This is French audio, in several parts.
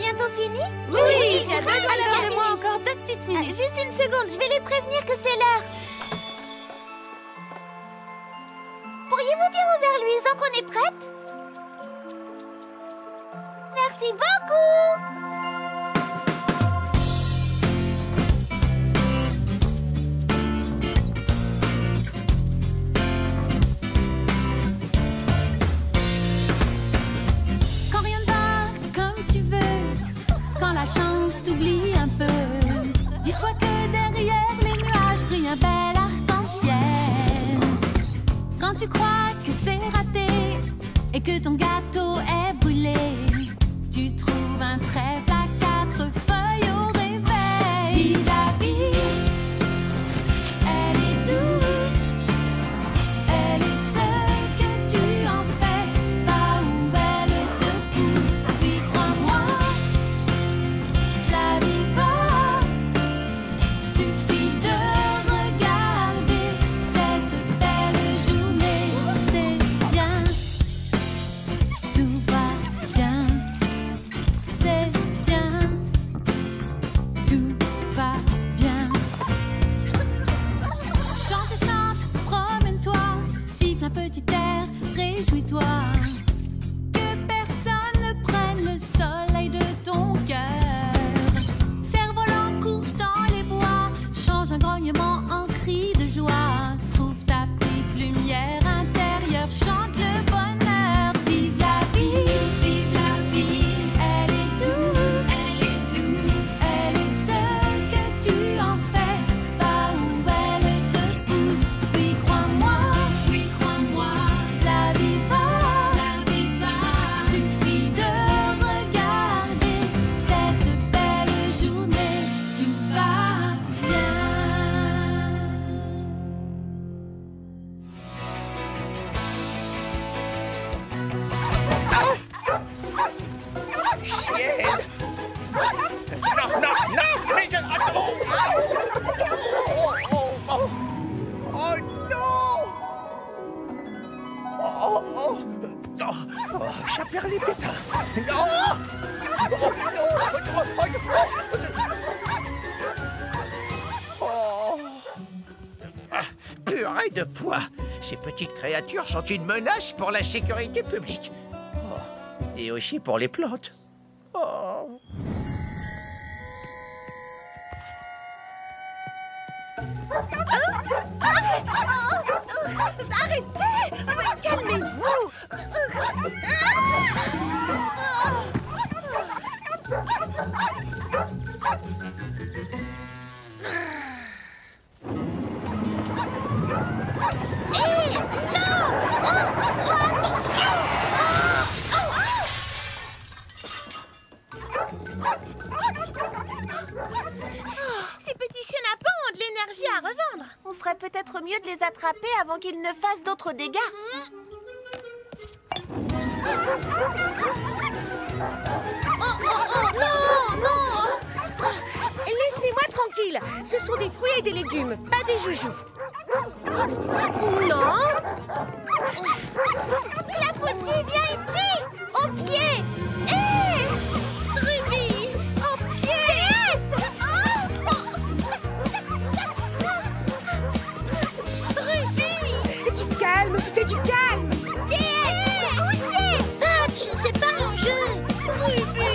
bientôt fini? Oui, j'ai besoin de moi encore 2 petites minutes. Juste une seconde, je vais les prévenir que c'est l'heure. Pourriez-vous dire au verluisant qu'on est prête? Merci beaucoup. Quand rien ne va comme tu veux, quand la chance t'oublie un peu, dis-toi que derrière les nuages brille un bel arc-en-ciel. Quand tu crois que c'est raté et que ton gâteau est brûlé, tu trouves un trèfle à 4 feuilles au réveil. Vis la vie, elle est douce, elle est ce que tu en fais, va où elle te pousse. Puis crois-moi, la vie va, suffit de regarder cette belle journée. C'est bien, tout va bien, c'est bien, tout va bien. Chante, chante, promène-toi, siffle un petit air, réjouis-toi. Que personne ne prenne le soleil de ton cœur. Cerf-volant, course dans les bois, change un grognement en cri de joie. Trouve ta petite lumière intérieure, chante le bonheur. Vive la vie, elle est douce, elle est ce que tu en fais, va où elle te pousse. Oui, crois-moi, la vie va, suffit de regarder cette belle journée, tout va bien. Ciel! Non, non, non! Mais oh non! Oh, non! Oh, j'ai perdu les pétins! Non! Oh! Ah, purée de poids! Ces petites créatures sont une menace pour la sécurité publique. Oh, et aussi pour les plantes. Oh. Arrêtez! Mais calmez-vous! Hé! Non! Attention! Ces petits chenapans ont de l'énergie à revendre. On ferait peut-être mieux de les attraper avant qu'ils ne fassent d'autres dégâts. Oh, non, non! Laissez-moi tranquille. Ce sont des fruits et des légumes, pas des joujoux. Non! Clafoutis, viens ici! Au pied! Hé! Ruby! Au pied! Déesse! Ruby! Du calme, putain, du calme! Déesse! Couchez! Patch, c'est pas mon jeu! Ruby!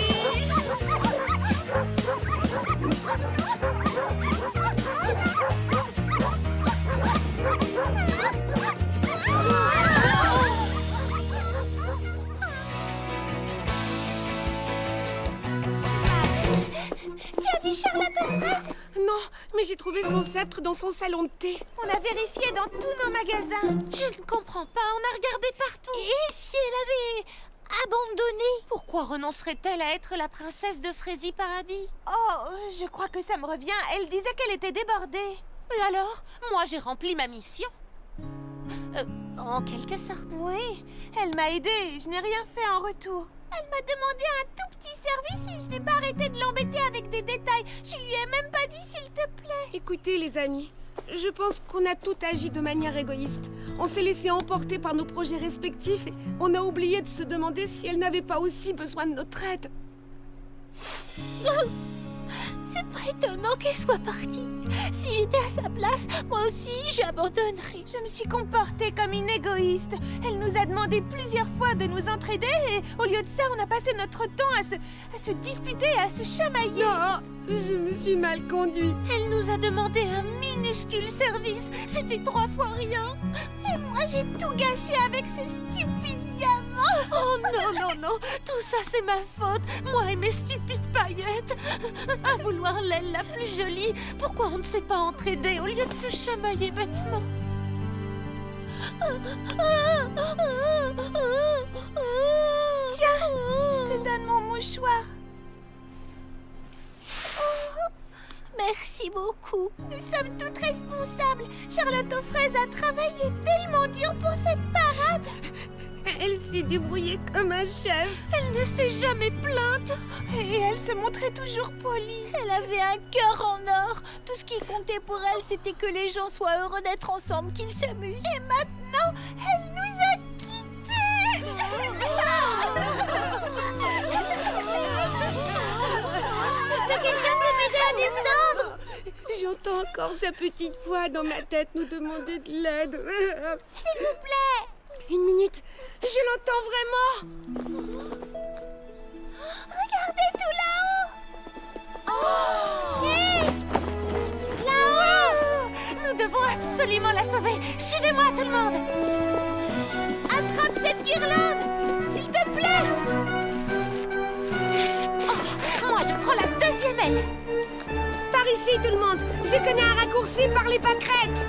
Tu as vu Charlotte aux fraises? Non, mais j'ai trouvé son sceptre dans son salon de thé. On a vérifié dans tous nos magasins. Je ne comprends pas, on a regardé partout. Et si elle avait abandonné? Pourquoi renoncerait-elle à être la princesse de Frésie Paradis? Oh, je crois que ça me revient. Elle disait qu'elle était débordée. Et alors? Moi, j'ai rempli ma mission. En quelque sorte. Oui, elle m'a aidée. Je n'ai rien fait en retour. Elle m'a demandé un tout petit service et je n'ai pas arrêté de l'embêter avec des détails. Je lui ai même pas dit s'il te plaît. Écoutez les amis, je pense qu'on a tout agi de manière égoïste. On s'est laissé emporter par nos projets respectifs et on a oublié de se demander si elle n'avait pas aussi besoin de notre aide. C'est pas étonnant qu'elle soit partie. Si j'étais à sa place, moi aussi, j'abandonnerais. Je me suis comportée comme une égoïste. Elle nous a demandé plusieurs fois de nous entraider et au lieu de ça, on a passé notre temps à se disputer, à se chamailler. Non, je me suis mal conduite. Elle nous a demandé un minuscule service. C'était 3 fois rien. Et moi, j'ai tout gâché avec ces stupides diamants. Oh non, non, non. Tout ça, c'est ma faute. Moi et mes stupides paillettes. À vouloir l'aile la plus jolie. Pourquoi on ne s'est pas entraidé au lieu de se chamailler bêtement? Tiens, je te donne mon mouchoir. Merci beaucoup. Nous sommes toutes responsables. Charlotte aux fraises a travaillé tellement dur pour cette parade. Elle s'est débrouillée comme un chef. Elle ne s'est jamais plainte. Et elle se montrait toujours polie. Elle avait un cœur en or. Tout ce qui comptait pour elle, c'était que les gens soient heureux d'être ensemble, qu'ils s'amusent. Et maintenant, elle nous a quittés. Est-ce que quelqu'un peut m'aider à descendre? J'entends encore sa petite voix dans ma tête nous demander de l'aide. S'il vous plaît. Une minute, je l'entends vraiment. Regardez tout là-haut. Hé, là-haut. Nous devons absolument la sauver. Suivez-moi, tout le monde. Attrape cette guirlande, s'il te plaît. Moi, je prends la deuxième aile. Par ici, tout le monde. Je connais un raccourci par les pâquerettes.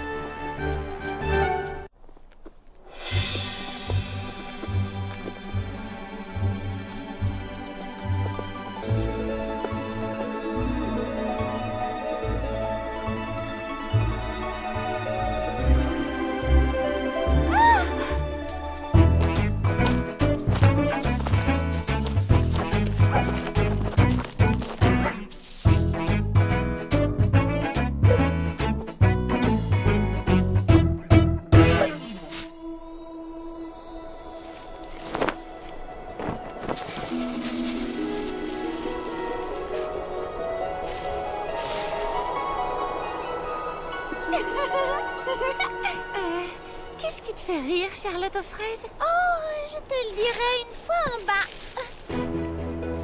Qu'est-ce qui te fait rire, Charlotte aux fraises? Oh, je te le dirai une fois en bas.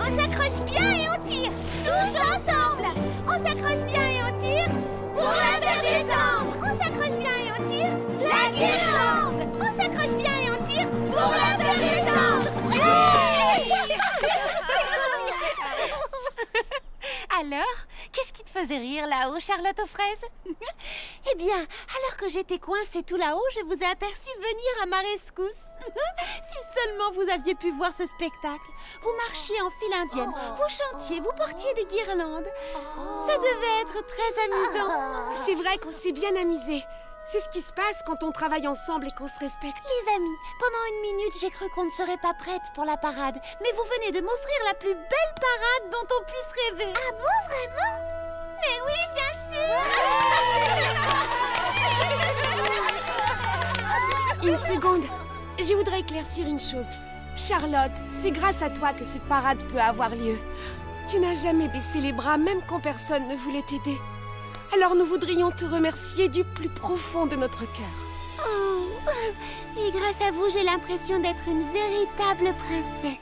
On s'accroche bien et on tire, tous ensemble. On s'accroche bien et on tire pour la faire descendre. On s'accroche bien et on tire la guirlande. On s'accroche bien et on tire pour la faire descendre. Alors, qu'est-ce qui te faisait rire là-haut, Charlotte aux fraises? Eh bien, alors que j'étais coincée tout là-haut, je vous ai aperçu venir à ma rescousse. Si seulement vous aviez pu voir ce spectacle. Vous marchiez en file indienne, vous chantiez, vous portiez des guirlandes. Ça devait être très amusant. C'est vrai qu'on s'est bien amusés. C'est ce qui se passe quand on travaille ensemble et qu'on se respecte. Les amis, pendant une minute, j'ai cru qu'on ne serait pas prête pour la parade. Mais vous venez de m'offrir la plus belle parade dont on puisse rêver. Ah bon, vraiment? Mais oui, bien sûr. Une seconde. Je voudrais éclaircir une chose. Charlotte, c'est grâce à toi que cette parade peut avoir lieu. Tu n'as jamais baissé les bras, même quand personne ne voulait t'aider. Alors nous voudrions te remercier du plus profond de notre cœur. Oh, et grâce à vous, j'ai l'impression d'être une véritable princesse.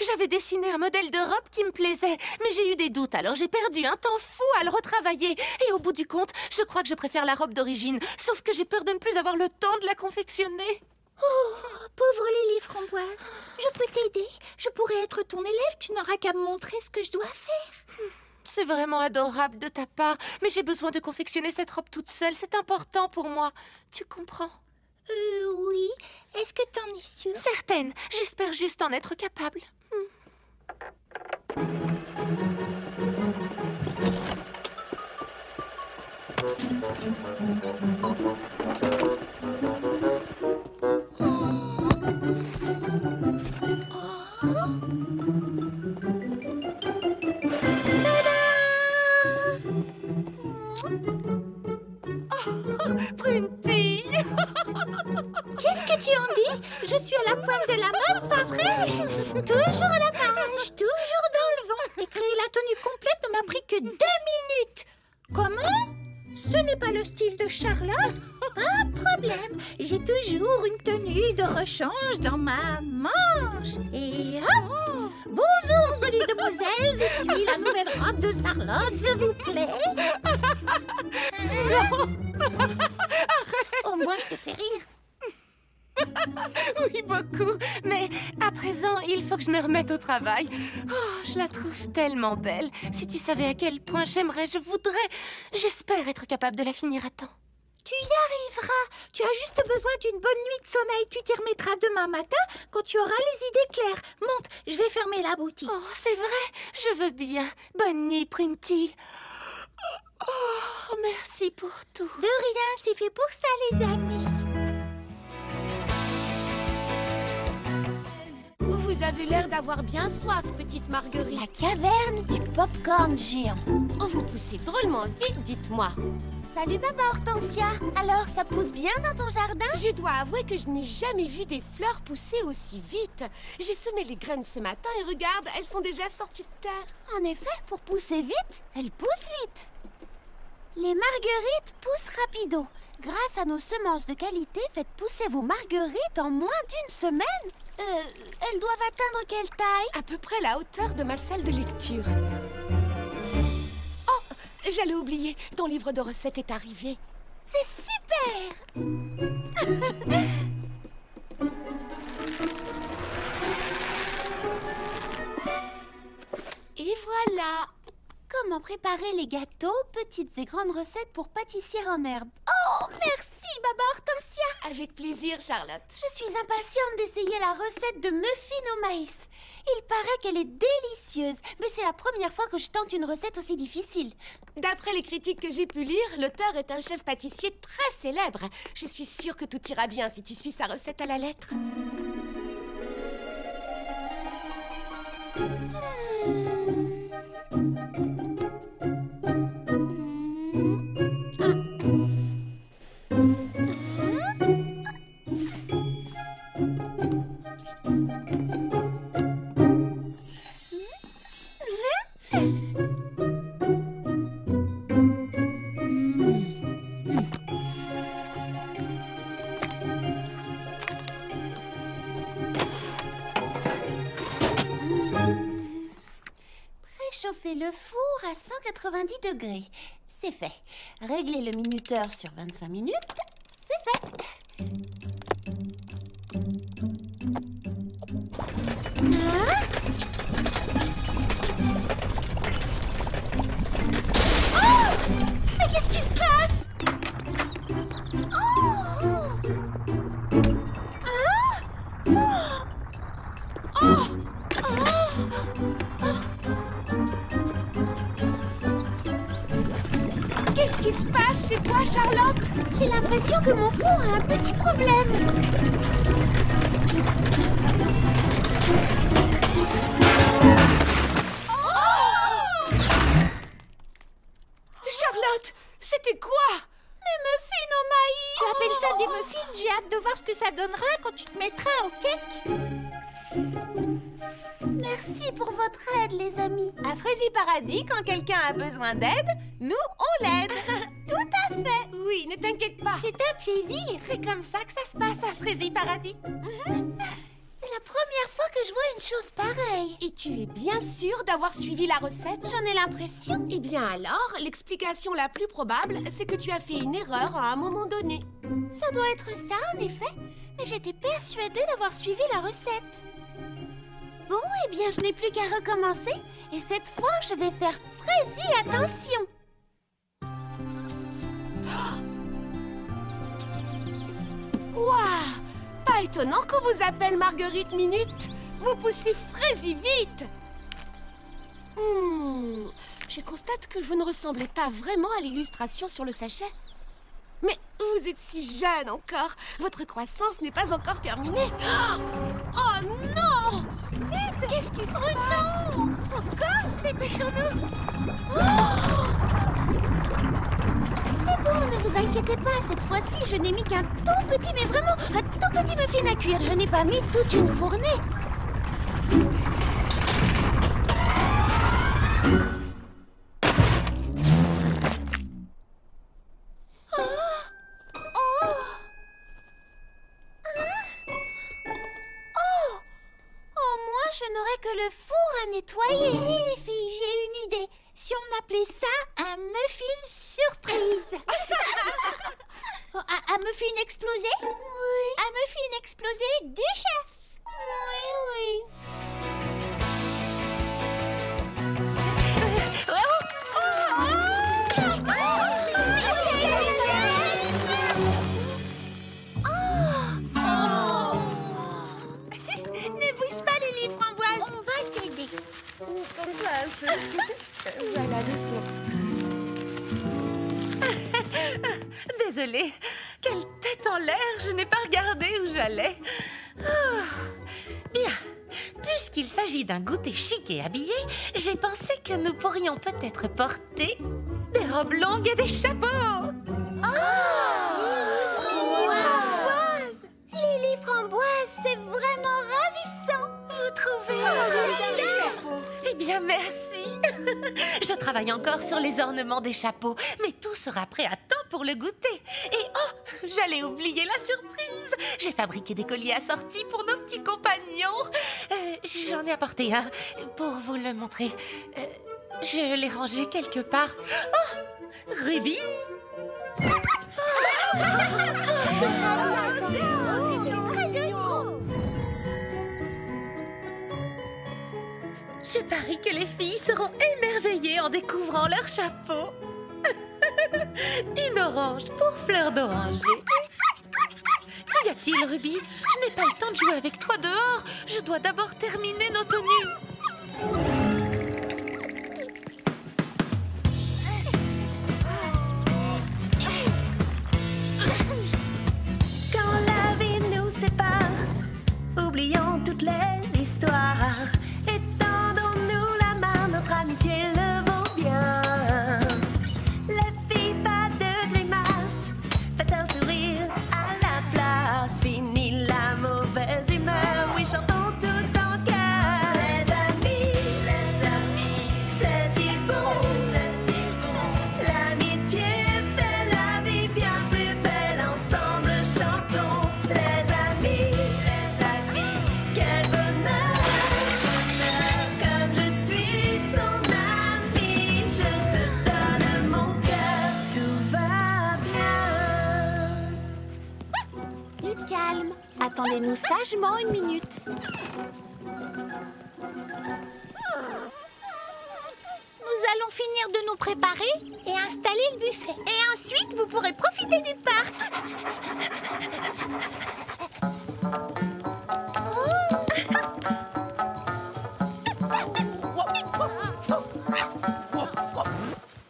J'avais dessiné un modèle de robe qui me plaisait, mais j'ai eu des doutes, alors j'ai perdu un temps fou à le retravailler. Et au bout du compte, je crois que je préfère la robe d'origine, sauf que j'ai peur de ne plus avoir le temps de la confectionner. Oh, pauvre Lily Framboise. Je peux t'aider. Je pourrais être ton élève. Tu n'auras qu'à me montrer ce que je dois faire. C'est vraiment adorable de ta part, mais j'ai besoin de confectionner cette robe toute seule. C'est important pour moi. Tu comprends? Oui. Est-ce que t'en es sûre? Certaine. J'espère juste en être capable. Prunty! Qu'est-ce que tu en dis? Je suis à la pointe de la mode, pas vrai? Toujours à la page, toujours dans le vent. Et créer la tenue complète ne m'a pris que 2 minutes. Comment? Ce n'est pas le style de Charlotte? Pas de problème. J'ai toujours une tenue de rechange dans ma manche. Et hop! Bonjour, jolie demoiselle. Je suis la nouvelle robe de Charlotte, s'il vous plaît. Au moins, je te fais rire. Oui, beaucoup. Mais à présent, il faut que je me remette au travail. Oh, je la trouve tellement belle. Si tu savais à quel point j'aimerais, je voudrais. J'espère être capable de la finir à temps. Tu y arriveras. Tu as juste besoin d'une bonne nuit de sommeil. Tu t'y remettras demain matin quand tu auras les idées claires. Monte, je vais fermer la boutique. Oh, c'est vrai. Je veux bien. Bonne nuit, Prunty. Oh, merci pour tout. De rien, c'est fait pour ça, les amis. Vous avez l'air d'avoir bien soif, petite Marguerite. La caverne du popcorn géant. Oh, vous poussez drôlement vite, dites-moi. Salut, Papa Hortensia. Alors, ça pousse bien dans ton jardin? Je dois avouer que je n'ai jamais vu des fleurs pousser aussi vite. J'ai semé les graines ce matin et regarde, elles sont déjà sorties de terre. En effet, pour pousser vite, elles poussent vite. Les marguerites poussent rapido. Grâce à nos semences de qualité, faites pousser vos marguerites en moins d'une semaine. Elles doivent atteindre quelle taille? À peu près la hauteur de ma salle de lecture. Oh, j'allais oublier, ton livre de recettes est arrivé. C'est super! Et voilà! Comment préparer les gâteaux, petites et grandes recettes pour pâtissière en herbe. Oh, merci, Baba Hortensia! Avec plaisir, Charlotte. Je suis impatiente d'essayer la recette de muffins au maïs. Il paraît qu'elle est délicieuse, mais c'est la première fois que je tente une recette aussi difficile. D'après les critiques que j'ai pu lire, l'auteur est un chef pâtissier très célèbre. Je suis sûre que tout ira bien si tu suis sa recette à la lettre. Préchauffer le four à 190 degrés. C'est fait. Régler le minuteur sur 25 minutes. C'est fait. Oh! Mais qu'est-ce qui se passe? Oh! Qu'est-ce qui se passe chez toi, Charlotte? J'ai l'impression que mon four a un petit problème. Charlotte, c'était quoi? Mes muffins au maïs. Tu appelles ça des muffins? J'ai hâte de voir ce que ça donnera quand tu te mettras au cake. Merci pour votre aide, les amis. À Fraisier Paradis, quand quelqu'un a besoin d'aide, nous, on l'aide. Tout à fait. Oui, ne t'inquiète pas. C'est un plaisir. C'est comme ça que ça se passe à Fraisier Paradis. C'est la première fois que je vois une chose pareille. Et tu es bien sûre d'avoir suivi la recette? J'en ai l'impression. Eh bien alors, l'explication la plus probable, c'est que tu as fait une erreur à un moment donné. Ça doit être ça, en effet. Mais j'étais persuadée d'avoir suivi la recette. Bon, eh bien, je n'ai plus qu'à recommencer. Et cette fois, je vais faire Frézy attention. Waouh! Pas étonnant qu'on vous appelle Marguerite Minute. Vous poussez Frézy vite. Je constate que vous ne ressemblez pas vraiment à l'illustration sur le sachet. Mais vous êtes si jeune encore. Votre croissance n'est pas encore terminée. Oh non! Vite! Qu'est-ce qui se passe? Non! Encore? Dépêchons-nous! C'est bon, ne vous inquiétez pas. Cette fois-ci, je n'ai mis qu'un tout petit, mais vraiment un tout petit muffin à cuire. Je n'ai pas mis toute une fournée. Je n'aurai que le four à nettoyer. Oui, les filles, j'ai une idée. Si on appelait ça un muffin surprise. Un muffin explosé? Oui. Un muffin explosé du chef. Oui. Ne bouge pas, Lily Framboise. On va t'aider. Voilà, doucement. Désolée. Quelle tête en l'air. Je n'ai pas regardé où j'allais. Bien. Puisqu'il s'agit d'un goûter chic et habillé, j'ai pensé que nous pourrions peut-être porter des robes longues et des chapeaux. Lily Framboise, c'est vraiment ravissant. Vous trouvez? Eh bien, merci. Je travaille encore sur les ornements des chapeaux, mais tout sera prêt à temps pour le goûter. Et j'allais oublier la surprise. J'ai fabriqué des colliers assortis pour nos petits compagnons. J'en ai apporté un pour vous le montrer. Je l'ai rangé quelque part. Oh, Ruby! Je parie que les filles seront émerveillées en découvrant leur chapeau. Une orange pour fleur d'oranger. Qu'y a-t-il, Ruby? Je n'ai pas le temps de jouer avec toi dehors. Je dois d'abord terminer nos tenues. Quand la vie nous sépare, oublions toutes les histoires. Étendons-nous la main, notre amitié le vaut bien. Les filles, pas de grimace, faites un sourire à la place. Fini la mauvaise humeur, oui, chantons tout en cœur. Les amis, c'est si bon, c'est si bon. L'amitié fait la vie bien plus belle, ensemble chantons. Les amis, quel bonheur, comme je suis ton ami, je te donne mon cœur, tout va bien. Du calme. Attendez-nous sagement une minute. Nous allons finir de nous préparer et installer le buffet. Et ensuite, vous pourrez profiter du parc.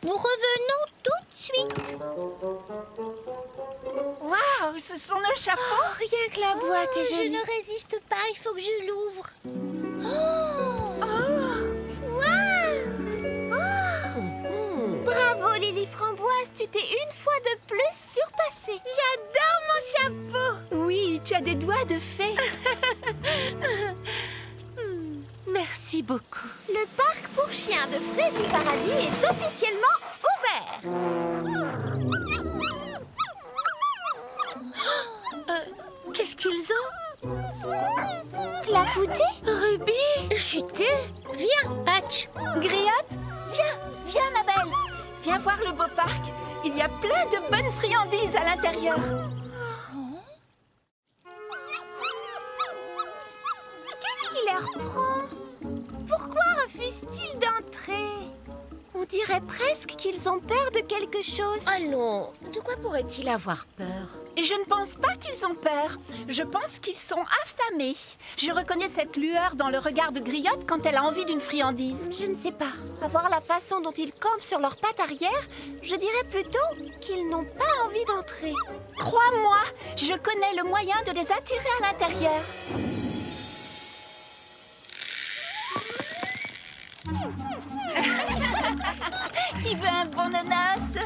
Nous revenons tout de suite. Waouh, ce sont nos chapeaux. Rien que la boîte est Je jolie. ne résiste pas, il faut que je l'ouvre. Bravo, Lily Framboise, tu t'es une fois de plus surpassée. J'adore mon chapeau. Oui, tu as des doigts de fée. Merci beaucoup. Le parc pour chiens de Frézy Paradis est officiellement ouvert. Qu'est-ce qu'ils ont? Clafouté? Ruby! chuter. Viens, Patch. Griotte, viens ma belle. Viens voir le beau parc. Il y a plein de bonnes friandises à l'intérieur. Qu'est-ce qui leur prend? Pourquoi refusent-ils d'entrer? On dirait presque qu'ils ont peur de quelque chose. Oh non, de quoi pourrait-il avoir peur? Je ne pense pas qu'ils ont peur. Je pense qu'ils sont affamés. Je reconnais cette lueur dans le regard de Griotte quand elle a envie d'une friandise. Je ne sais pas. À voir la façon dont ils campent sur leurs pattes arrière, je dirais plutôt qu'ils n'ont pas envie d'entrer. Crois-moi, je connais le moyen de les attirer à l'intérieur. Qui veut un bon nonos?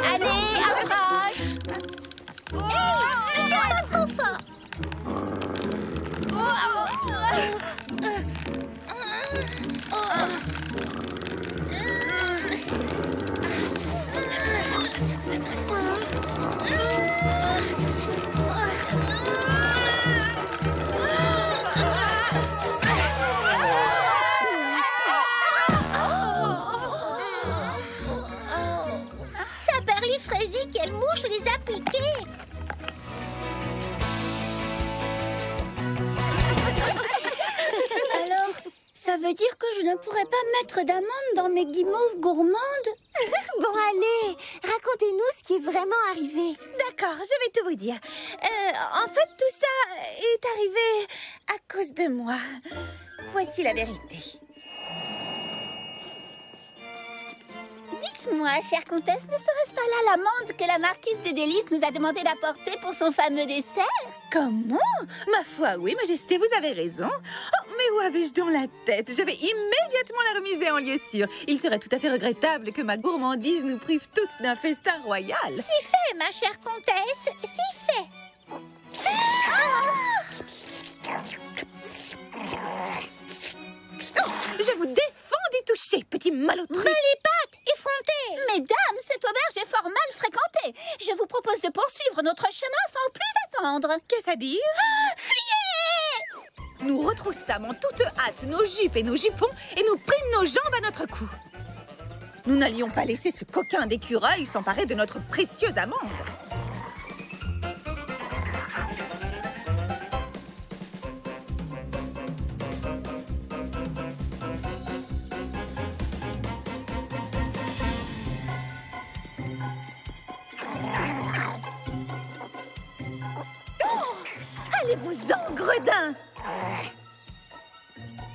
Allez, approche! Pas trop fort. Saperlifrésie, quelle mouche les a piqués! Alors, ça veut dire que je ne pourrais pas mettre d'amande dans mes guimauves gourmandes? Bon, allez, racontez-nous ce qui est vraiment arrivé. D'accord, je vais tout vous dire. En fait, tout ça est arrivé à cause de moi. Voici la vérité. Dites-moi, chère comtesse, ne serait-ce pas là l'amande que la marquise des délices nous a demandé d'apporter pour son fameux dessert? Comment? Ma foi, oui, Majesté, vous avez raison. Oh, mais où avais-je donc la tête? Je vais immédiatement la remiser en lieu sûr. Il serait tout à fait regrettable que ma gourmandise nous prive toutes d'un festin royal. Si fait, ma chère comtesse, si fait. Je vous défends d'y toucher, petit malotru. Mais les pattes, effrontées. Mesdames, cette auberge est fort mal fréquentée. Je vous propose de poursuivre notre chemin sans plus attendre. Qu'est-ce à dire? Fuyez! Nous retroussâmes en toute hâte nos jupes et nos jupons et nous prîmes nos jambes à notre cou. Nous n'allions pas laisser ce coquin d'écureuil s'emparer de notre précieuse amande. Allez-vous-en, gredin!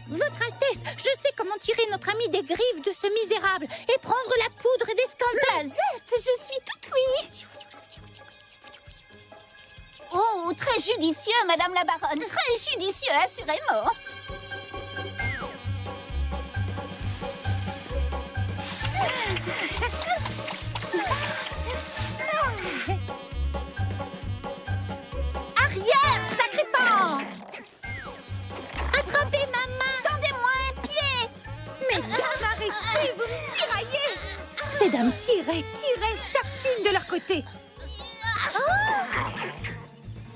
Votre Altesse, je sais comment tirer notre ami des griffes de ce misérable et prendre la poudre d'escampette. Mazette, je suis toute oui. Oh, très judicieux, Madame la Baronne. Très judicieux, assurément. Arrière, sacré pan! Attrapez ma main! Tendez-moi un pied! Mesdames, arrêtez, vous me tiraillez! Ces dames tiraient chacune de leur côté.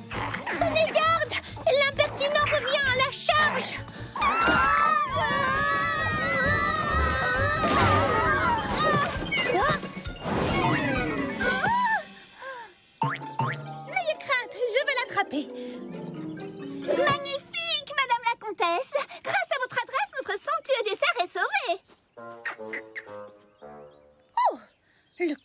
Prenez garde! L'impertinent revient à la charge! N'ayez crainte, je vais l'attraper. Magnifique, Madame la Comtesse! Grâce à votre adresse, notre somptueux dessert est sauvé! Oh, le